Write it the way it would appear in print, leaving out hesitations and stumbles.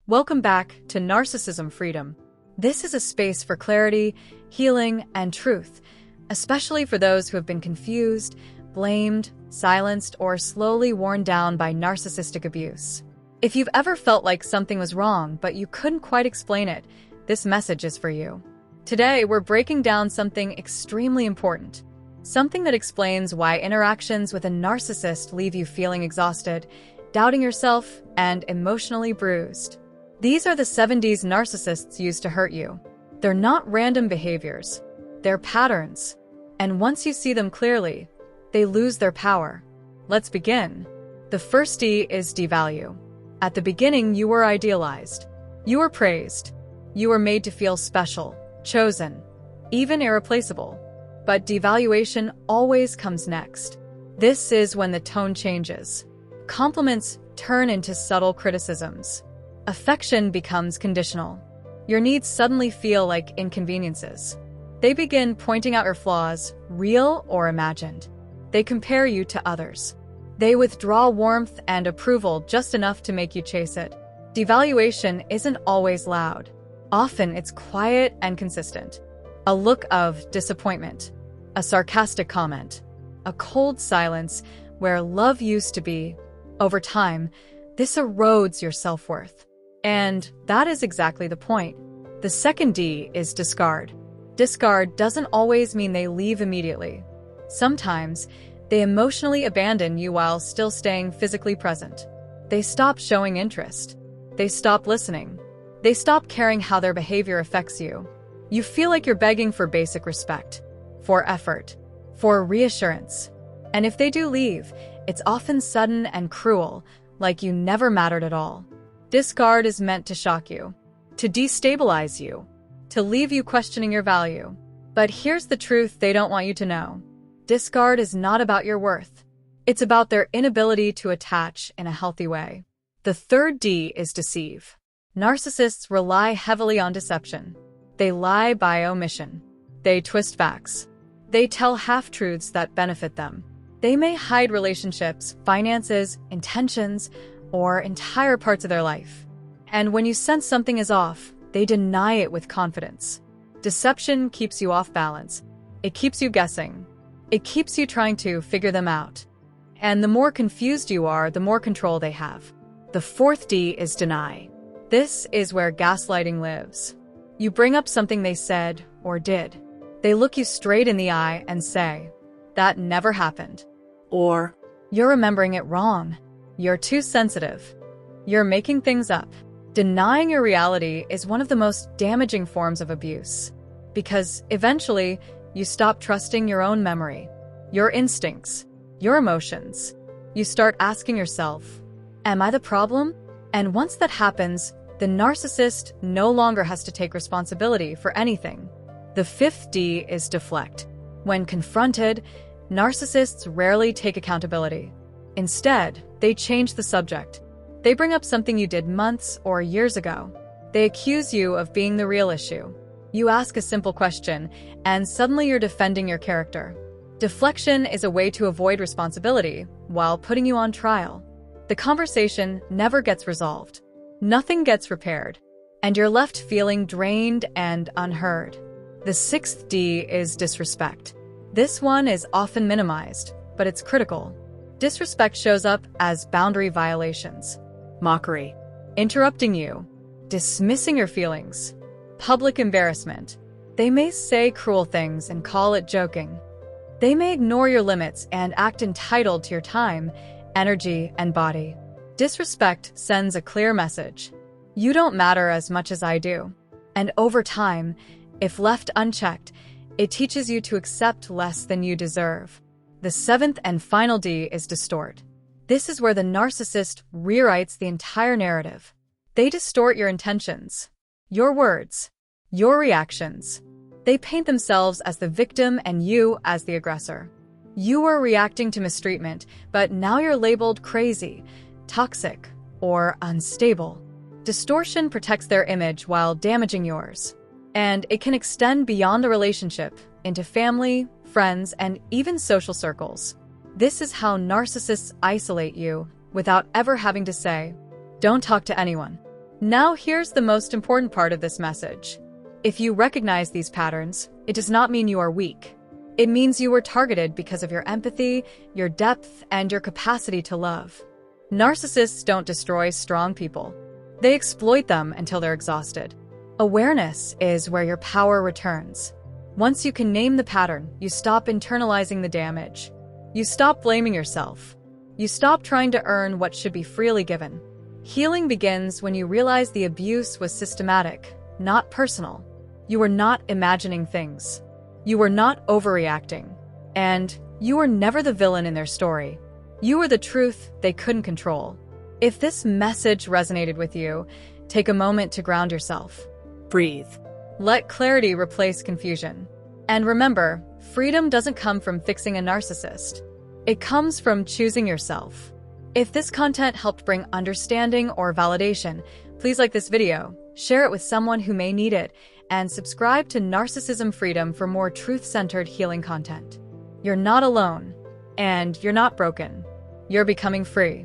Welcome back to Narcissism Freedom. This is a space for clarity, healing, and truth, especially for those who have been confused, blamed, silenced, or slowly worn down by narcissistic abuse. If you've ever felt like something was wrong but you couldn't quite explain it, this message is for you. Today, we're breaking down something extremely important. Something that explains why interactions with a narcissist leave you feeling exhausted, doubting yourself, and emotionally bruised. These are the 7 Ds narcissists use to hurt you. They're not random behaviors. They're patterns. And once you see them clearly, they lose their power. Let's begin. The first D is devalue. At the beginning, you were idealized. You were praised. You were made to feel special, chosen, even irreplaceable. But devaluation always comes next. This is when the tone changes. Compliments turn into subtle criticisms. Affection becomes conditional. Your needs suddenly feel like inconveniences. They begin pointing out your flaws, real or imagined. They compare you to others. They withdraw warmth and approval just enough to make you chase it. Devaluation isn't always loud. Often it's quiet and consistent. A look of disappointment, a sarcastic comment, a cold silence where love used to be. Over time, this erodes your self-worth. And that is exactly the point. The second D is discard. Discard doesn't always mean they leave immediately. Sometimes, they emotionally abandon you while still staying physically present. They stop showing interest. They stop listening. They stop caring how their behavior affects you. You feel like you're begging for basic respect, for effort, for reassurance. And if they do leave, it's often sudden and cruel, like you never mattered at all. Discard is meant to shock you, to destabilize you, to leave you questioning your value. But here's the truth they don't want you to know. Discard is not about your worth. It's about their inability to attach in a healthy way. The third D is deceive. Narcissists rely heavily on deception. They lie by omission. They twist facts. They tell half-truths that benefit them. They may hide relationships, finances, intentions, or entire parts of their life. And when you sense something is off, they deny it with confidence. Deception keeps you off balance. It keeps you guessing. It keeps you trying to figure them out. And the more confused you are, the more control they have. The fourth D is deny. This is where gaslighting lives. You bring up something they said or did. They look you straight in the eye and say, "That never happened." Or, "You're remembering it wrong. You're too sensitive. You're making things up." Denying your reality is one of the most damaging forms of abuse. Because eventually, you stop trusting your own memory, your instincts, your emotions. You start asking yourself, "Am I the problem?" And once that happens, the narcissist no longer has to take responsibility for anything. The fifth D is deflect. When confronted, narcissists rarely take accountability. Instead, they change the subject. They bring up something you did months or years ago. They accuse you of being the real issue. You ask a simple question, and suddenly you're defending your character. Deflection is a way to avoid responsibility while putting you on trial. The conversation never gets resolved. Nothing gets repaired, and you're left feeling drained and unheard. The sixth D is disrespect. This one is often minimized, but it's critical. Disrespect shows up as boundary violations, mockery, interrupting you, dismissing your feelings, public embarrassment. They may say cruel things and call it joking. They may ignore your limits and act entitled to your time, energy, and body. Disrespect sends a clear message. You don't matter as much as I do. And over time, if left unchecked, it teaches you to accept less than you deserve. The seventh and final D is distort. This is where the narcissist rewrites the entire narrative. They distort your intentions, your words, your reactions. They paint themselves as the victim and you as the aggressor. You were reacting to mistreatment, but now you're labeled crazy, toxic, or unstable. Distortion protects their image while damaging yours. And it can extend beyond the relationship, into family, friends, and even social circles. This is how narcissists isolate you without ever having to say, "Don't talk to anyone." Now here's the most important part of this message. If you recognize these patterns, it does not mean you are weak. It means you were targeted because of your empathy, your depth, and your capacity to love. Narcissists don't destroy strong people. They exploit them until they're exhausted. Awareness is where your power returns. Once you can name the pattern, you stop internalizing the damage. You stop blaming yourself. You stop trying to earn what should be freely given. Healing begins when you realize the abuse was systematic, not personal. You were not imagining things. You were not overreacting. And you were never the villain in their story. You were the truth they couldn't control. If this message resonated with you, take a moment to ground yourself. Breathe. Let clarity replace confusion. And remember, freedom doesn't come from fixing a narcissist. It comes from choosing yourself. If this content helped bring understanding or validation, please like this video, share it with someone who may need it, and subscribe to Narcissism Freedom for more truth-centered healing content. You're not alone, and you're not broken. You're becoming free.